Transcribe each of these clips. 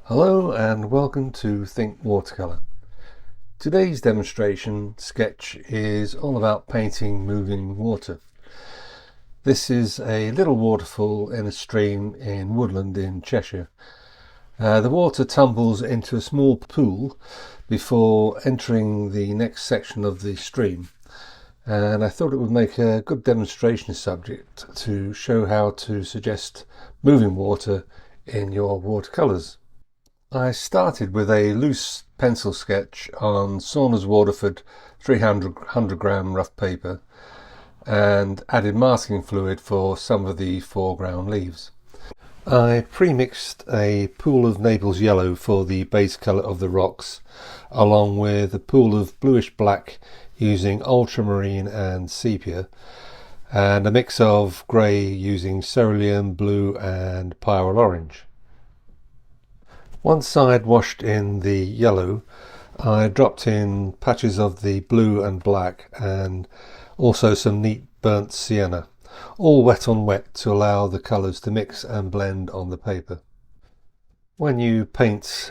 Hello and welcome to Think Watercolour. Today's demonstration sketch is all about painting moving water. This is a little waterfall in a stream in woodland in Cheshire. The water tumbles into a small pool before entering the next section of the stream, and I thought it would make a good demonstration subject to show how to suggest moving water in your watercolours. I started with a loose pencil sketch on Saunders Waterford 300 gram rough paper and added masking fluid for some of the foreground leaves. I pre-mixed a pool of Naples yellow for the base colour of the rocks, along with a pool of bluish black using ultramarine and sepia, and a mix of grey using cerulean blue and pyrrole orange. Once I'd washed in the yellow, I dropped in patches of the blue and black and also some neat burnt sienna, all wet on wet to allow the colours to mix and blend on the paper. When you paint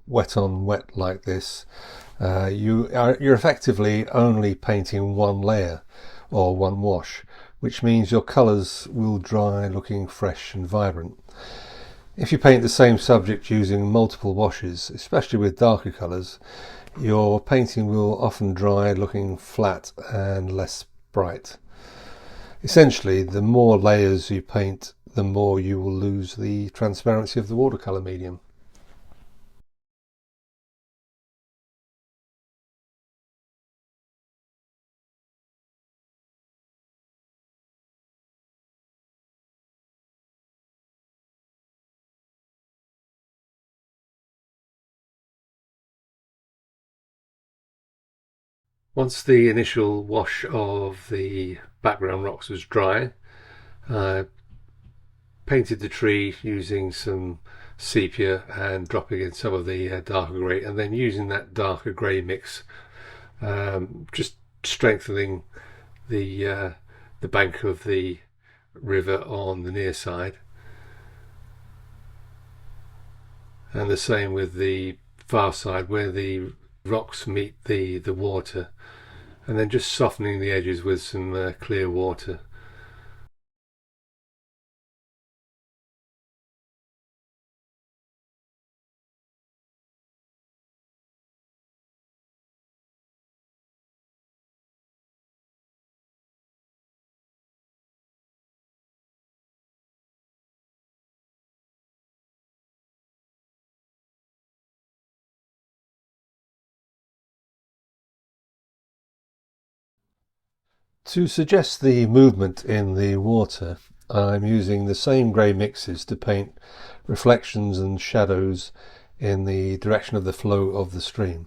wet on wet like this, you're effectively only painting one layer or one wash, which means your colours will dry looking fresh and vibrant. If you paint the same subject using multiple washes, especially with darker colours, your painting will often dry looking flat and less bright. Essentially, the more layers you paint, the more you will lose the transparency of the watercolour medium. Once the initial wash of the background rocks was dry, I painted the tree using some sepia and dropping in some of the darker grey, and then using that darker grey mix, just strengthening the bank of the river on the near side, and the same with the far side where the rocks meet the water, and then just softening the edges with some clear water. To suggest the movement in the water, I'm using the same grey mixes to paint reflections and shadows in the direction of the flow of the stream.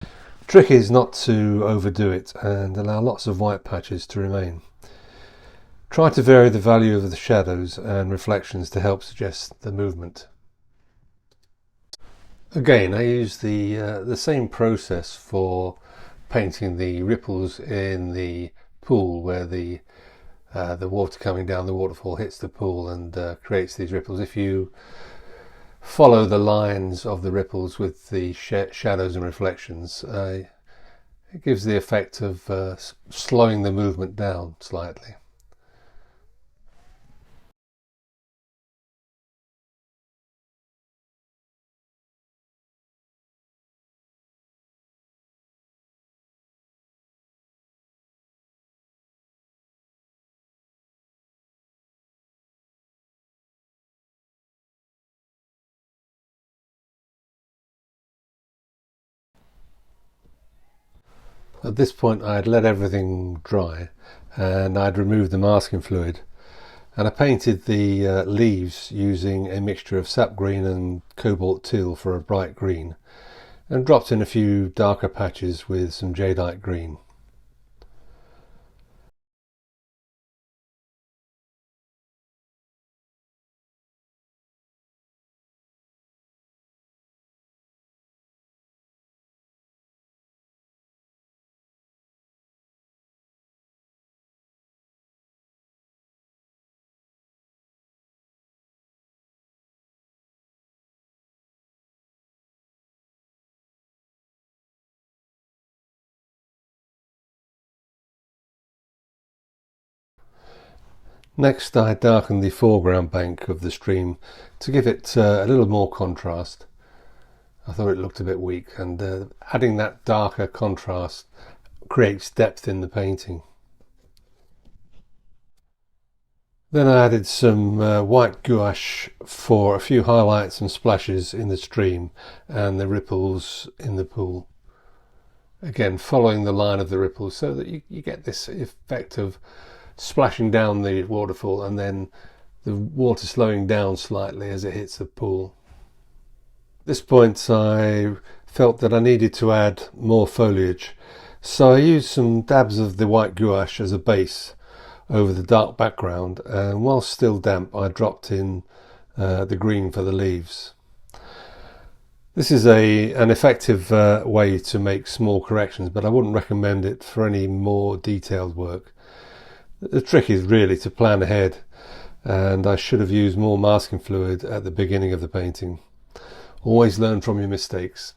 The trick is not to overdo it and allow lots of white patches to remain. Try to vary the value of the shadows and reflections to help suggest the movement. Again, I use the same process for painting the ripples in the pool where the water coming down the waterfall hits the pool and creates these ripples. If you follow the lines of the ripples with the shadows and reflections, it gives the effect of slowing the movement down slightly. At this point I'd let everything dry and I'd removed the masking fluid, and I painted the leaves using a mixture of sap green and cobalt teal for a bright green, and dropped in a few darker patches with some jadeite green. Next I darkened the foreground bank of the stream to give it a little more contrast. I thought it looked a bit weak, and adding that darker contrast creates depth in the painting. Then I added some white gouache for a few highlights and splashes in the stream and the ripples in the pool. Again, following the line of the ripples so that you get this effect of splashing down the waterfall and then the water slowing down slightly as it hits the pool. At this point I felt that I needed to add more foliage, so I used some dabs of the white gouache as a base over the dark background, and whilst still damp I dropped in the green for the leaves. This is an effective way to make small corrections, but I wouldn't recommend it for any more detailed work. The trick is really to plan ahead, and I should have used more masking fluid at the beginning of the painting. Always learn from your mistakes.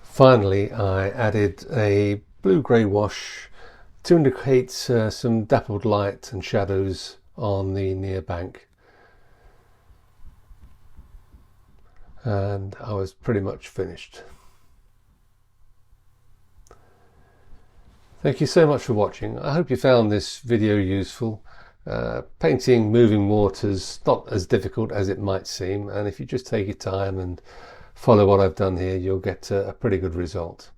Finally, I added a blue-grey wash to indicate some dappled light and shadows on the near bank. And I was pretty much finished. Thank you so much for watching. I hope you found this video useful. Painting moving water's not as difficult as it might seem, and if you just take your time and follow what I've done here, you'll get a pretty good result.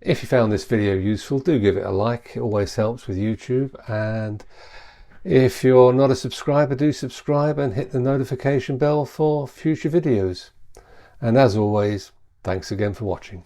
If you found this video useful, do give it a like. It always helps with YouTube, and if you're not a subscriber, do subscribe and hit the notification bell for future videos. And as always, thanks again for watching.